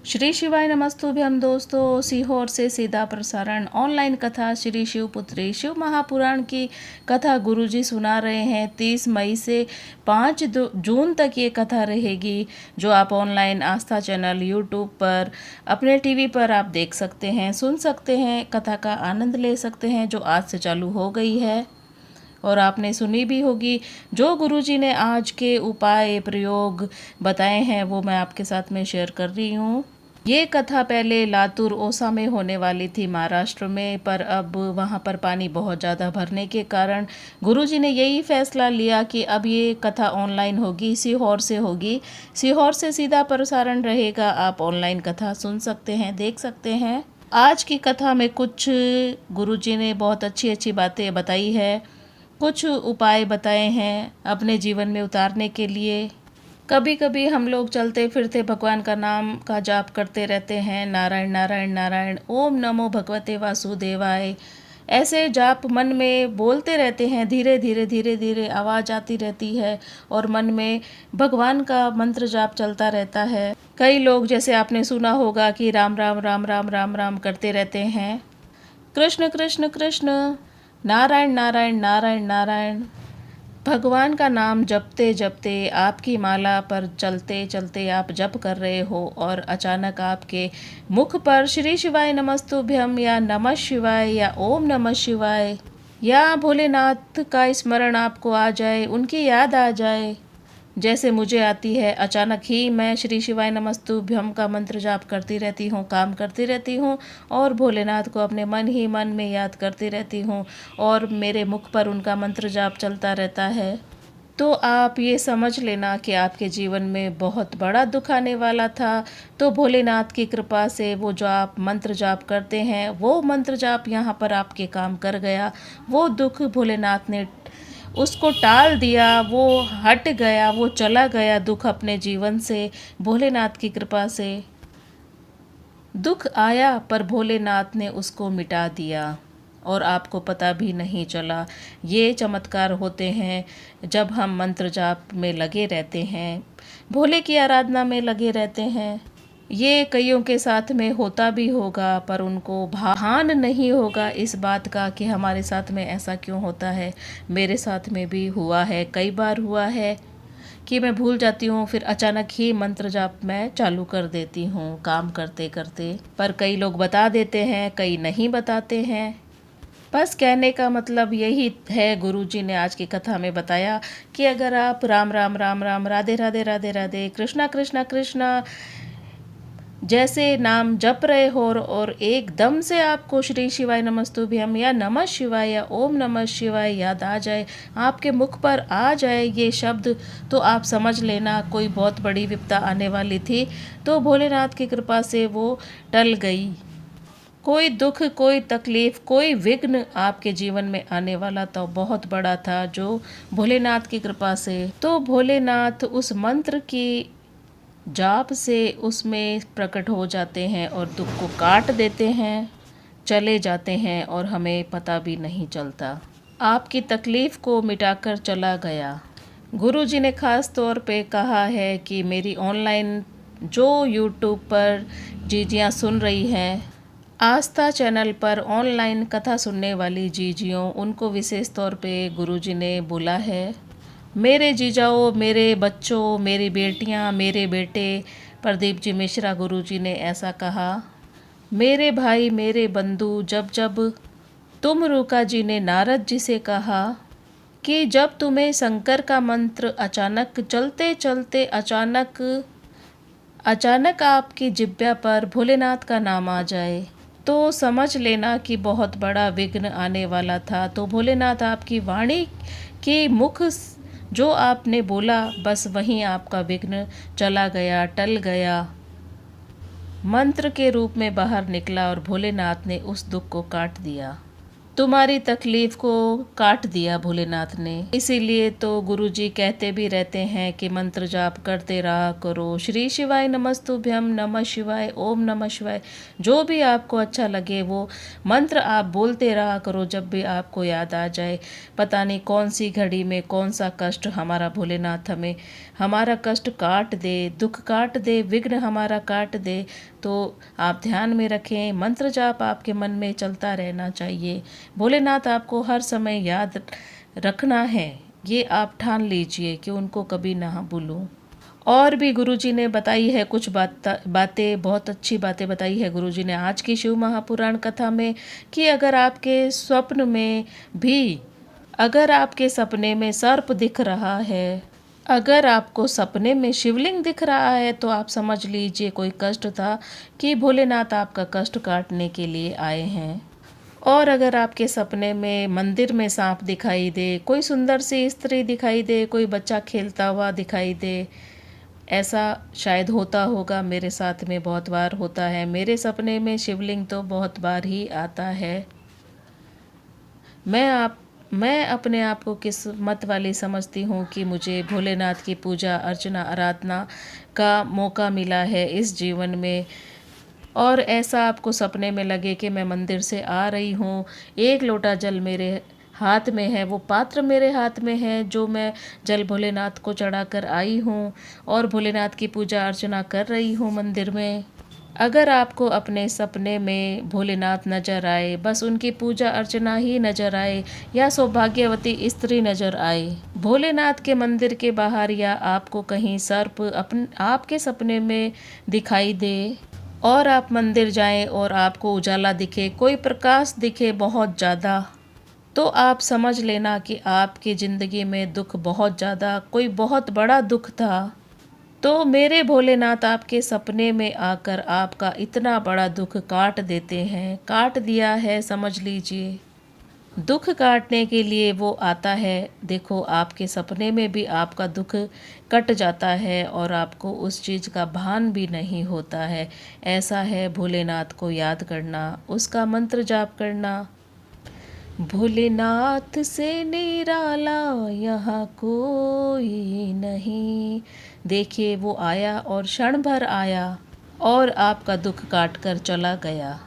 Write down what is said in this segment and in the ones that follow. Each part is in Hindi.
श्री शिवाय नमस्तुभ्यम दोस्तों। सीहोर से सीधा प्रसारण ऑनलाइन कथा श्री शिवपुत्री शिव महापुराण की कथा गुरुजी सुना रहे हैं। 30 मई से 5 जून तक ये कथा रहेगी, जो आप ऑनलाइन आस्था चैनल यूट्यूब पर अपने टीवी पर आप देख सकते हैं, सुन सकते हैं, कथा का आनंद ले सकते हैं, जो आज से चालू हो गई है और आपने सुनी भी होगी। जो गुरुजी ने आज के उपाय प्रयोग बताए हैं वो मैं आपके साथ में शेयर कर रही हूँ। ये कथा पहले लातूर ओसा में होने वाली थी, महाराष्ट्र में, पर अब वहाँ पर पानी बहुत ज़्यादा भरने के कारण गुरुजी ने यही फैसला लिया कि अब ये कथा ऑनलाइन होगी, सीहोर से होगी। सीहोर से सीधा प्रसारण रहेगा, आप ऑनलाइन कथा सुन सकते हैं, देख सकते हैं। आज की कथा में कुछ गुरुजी ने बहुत अच्छी अच्छी बातें बताई है, कुछ उपाय बताए हैं अपने जीवन में उतारने के लिए। कभी कभी हम लोग चलते फिरते भगवान का नाम का जाप करते रहते हैं, नारायण नारायण नारायण, ओम नमो भगवते वासुदेवाय, ऐसे जाप मन में बोलते रहते हैं। धीरे धीरे धीरे धीरे आवाज़ आती रहती है और मन में भगवान का मंत्र जाप चलता रहता है। कई लोग, जैसे आपने सुना होगा, कि राम राम राम राम राम राम करते रहते हैं, कृष्ण कृष्ण कृष्ण, नारायण नारायण नारायण नारायण। भगवान का नाम जपते जपते आपकी माला पर चलते चलते आप जप कर रहे हो और अचानक आपके मुख पर श्री शिवाय नमस्तुभ्यम या नमः शिवाय या ओम नमः शिवाय या भोलेनाथ का स्मरण आपको आ जाए, उनकी याद आ जाए, जैसे मुझे आती है। अचानक ही मैं श्री शिवाय नमस्तुभ्यम का मंत्र जाप करती रहती हूँ, काम करती रहती हूँ और भोलेनाथ को अपने मन ही मन में याद करती रहती हूँ और मेरे मुख पर उनका मंत्र जाप चलता रहता है। तो आप ये समझ लेना कि आपके जीवन में बहुत बड़ा दुख आने वाला था, तो भोलेनाथ की कृपा से वो जो आप मंत्र जाप करते हैं, वो मंत्र जाप यहाँ पर आपके काम कर गया। वो दुख भोलेनाथ ने उसको टाल दिया, वो हट गया, वो चला गया दुख अपने जीवन से, भोलेनाथ की कृपा से। दुख आया पर भोलेनाथ ने उसको मिटा दिया और आपको पता भी नहीं चला। ये चमत्कार होते हैं जब हम मंत्र जाप में लगे रहते हैं, भोले की आराधना में लगे रहते हैं। ये कईयों के साथ में होता भी होगा, पर उनको भान नहीं होगा इस बात का कि हमारे साथ में ऐसा क्यों होता है। मेरे साथ में भी हुआ है, कई बार हुआ है कि मैं भूल जाती हूँ, फिर अचानक ही मंत्र जाप मैं चालू कर देती हूँ काम करते करते। पर कई लोग बता देते हैं, कई नहीं बताते हैं। बस कहने का मतलब यही है, गुरुजी ने आज की कथा में बताया कि अगर आप राम राम राम राम, राधे राधे राधे राधे, कृष्णा कृष्णा कृष्णा जैसे नाम जप रहे हो और एकदम से आपको श्री शिवाय नमस्तुभ्यम या नमः शिवाय या ओम नमः शिवाय याद आ जाए, आपके मुख पर आ जाए ये शब्द, तो आप समझ लेना कोई बहुत बड़ी विपदा आने वाली थी, तो भोलेनाथ की कृपा से वो टल गई। कोई दुख, कोई तकलीफ, कोई विघ्न आपके जीवन में आने वाला तो बहुत बड़ा था, जो भोलेनाथ की कृपा से। तो भोलेनाथ उस मंत्र की जाप से उसमें प्रकट हो जाते हैं और दुख को काट देते हैं, चले जाते हैं और हमें पता भी नहीं चलता। आपकी तकलीफ़ को मिटाकर चला गया। गुरुजी ने ख़ास तौर पे कहा है कि मेरी ऑनलाइन जो यूट्यूब पर जीजियाँ सुन रही हैं, आस्था चैनल पर ऑनलाइन कथा सुनने वाली जीजियों, उनको विशेष तौर पे गुरुजी ने बोला है, मेरे जीजाओ, मेरे बच्चों, मेरी बेटियां, मेरे बेटे। प्रदीप जी मिश्रा गुरुजी ने ऐसा कहा। मेरे भाई, मेरे बंधु, जब जब तुमरुका जी ने नारद जी से कहा कि जब तुम्हें शंकर का मंत्र अचानक चलते चलते अचानक आपकी जिब्या पर भोलेनाथ का नाम आ जाए, तो समझ लेना कि बहुत बड़ा विघ्न आने वाला था। तो भोलेनाथ आपकी वाणी के मुख जो आपने बोला, बस वहीं आपका विघ्न चला गया, टल गया, मंत्र के रूप में बाहर निकला और भोलेनाथ ने उस दुख को काट दिया। तुम्हारी तकलीफ को काट दिया भोलेनाथ ने। इसीलिए तो गुरुजी कहते भी रहते हैं कि मंत्र जाप करते रहा करो। श्री शिवाय नमस्तुभ्यम, नमः शिवाय, ओम नमः शिवाय, जो भी आपको अच्छा लगे वो मंत्र आप बोलते रहा करो जब भी आपको याद आ जाए। पता नहीं कौन सी घड़ी में कौन सा कष्ट हमारा भोलेनाथ हमें हमारा कष्ट काट दे, दुख काट दे, विघ्न हमारा काट दे। तो आप ध्यान में रखें, मंत्र जाप आपके मन में चलता रहना चाहिए। भोलेनाथ आपको हर समय याद रखना है, ये आप ठान लीजिए कि उनको कभी ना भूलूं। और भी गुरुजी ने बताई है कुछ बातें, बहुत अच्छी बातें बताई है गुरुजी ने आज की शिव महापुराण कथा में, कि अगर आपके सपने में सर्प दिख रहा है, अगर आपको सपने में शिवलिंग दिख रहा है, तो आप समझ लीजिए कोई कष्ट था कि भोलेनाथ आपका कष्ट काटने के लिए आए हैं। और अगर आपके सपने में मंदिर में सांप दिखाई दे, कोई सुंदर सी स्त्री दिखाई दे, कोई बच्चा खेलता हुआ दिखाई दे, ऐसा शायद होता होगा, मेरे साथ में बहुत बार होता है। मेरे सपने में शिवलिंग तो बहुत बार ही आता है। मैं अपने आप को किस्मत वाली समझती हूँ कि मुझे भोलेनाथ की पूजा अर्चना आराधना का मौका मिला है इस जीवन में। और ऐसा आपको सपने में लगे कि मैं मंदिर से आ रही हूँ, एक लोटा जल मेरे हाथ में है, वो पात्र मेरे हाथ में है जो मैं जल भोलेनाथ को चढ़ाकर आई हूँ और भोलेनाथ की पूजा अर्चना कर रही हूँ मंदिर में। अगर आपको अपने सपने में भोलेनाथ नजर आए, बस उनकी पूजा अर्चना ही नजर आए, या सौभाग्यवती स्त्री नजर आए भोलेनाथ के मंदिर के बाहर, या आपको कहीं सर्प आपके सपने में दिखाई दे और आप मंदिर जाएं और आपको उजाला दिखे, कोई प्रकाश दिखे बहुत ज़्यादा, तो आप समझ लेना कि आपकी ज़िंदगी में दुख बहुत ज़्यादा, कोई बहुत बड़ा दुख था। तो मेरे भोलेनाथ आपके सपने में आकर आपका इतना बड़ा दुख काट देते हैं, काट दिया है समझ लीजिए। दुख काटने के लिए वो आता है। देखो, आपके सपने में भी आपका दुख कट जाता है और आपको उस चीज़ का भान भी नहीं होता है। ऐसा है भोलेनाथ को याद करना, उसका मंत्र जाप करना। भोलेनाथ से निराला यहाँ कोई नहीं। देखिए, वो आया और क्षण भर आया और आपका दुख काट कर चला गया।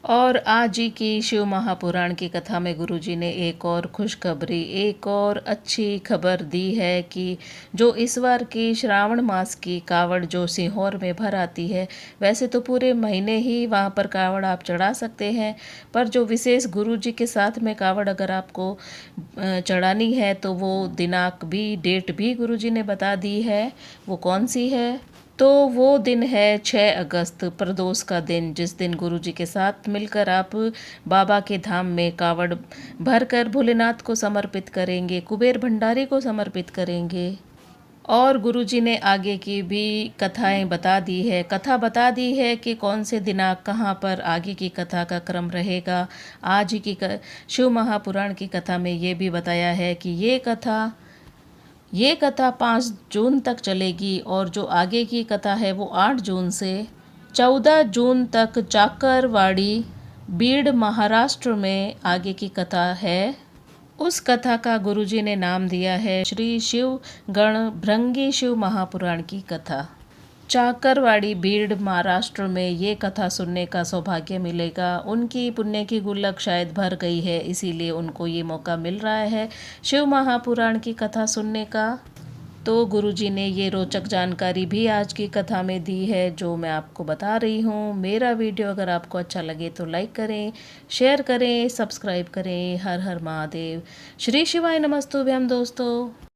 और आज ही की शिव महापुराण की कथा में गुरुजी ने एक और खुशखबरी, एक और अच्छी खबर दी है कि जो इस बार की श्रावण मास की कावड़ जो सीहोर में भर आती है, वैसे तो पूरे महीने ही वहाँ पर कावड़ आप चढ़ा सकते हैं, पर जो विशेष गुरुजी के साथ में कावड़ अगर आपको चढ़ानी है तो वो दिनांक भी, डेट भी गुरुजी ने बता दी है। वो कौन सी है? तो वो दिन है 6 अगस्त, प्रदोष का दिन, जिस दिन गुरुजी के साथ मिलकर आप बाबा के धाम में कावड़ भरकर भोलेनाथ को समर्पित करेंगे, कुबेर भंडारी को समर्पित करेंगे। और गुरुजी ने आगे की भी कथाएं बता दी है, कथा बता दी है कि कौन से दिनांक कहाँ पर आगे की कथा का क्रम रहेगा। आज ही की शिव महापुराण की कथा में ये भी बताया है कि ये कथा 5 जून तक चलेगी, और जो आगे की कथा है वो 8 जून से 14 जून तक चाकरवाड़ी, बीड़, महाराष्ट्र में आगे की कथा है। उस कथा का गुरुजी ने नाम दिया है श्री शिव गण भृंगी शिव महापुराण की कथा। चाकरवाड़ी, बीड़, महाराष्ट्र में ये कथा सुनने का सौभाग्य मिलेगा। उनकी पुण्य की गुल्लक शायद भर गई है, इसीलिए उनको ये मौका मिल रहा है शिव महापुराण की कथा सुनने का। तो गुरुजी ने ये रोचक जानकारी भी आज की कथा में दी है, जो मैं आपको बता रही हूँ। मेरा वीडियो अगर आपको अच्छा लगे तो लाइक करें, शेयर करें, सब्सक्राइब करें। हर हर महादेव। श्री शिवाय नमस्तुभ्यम दोस्तों।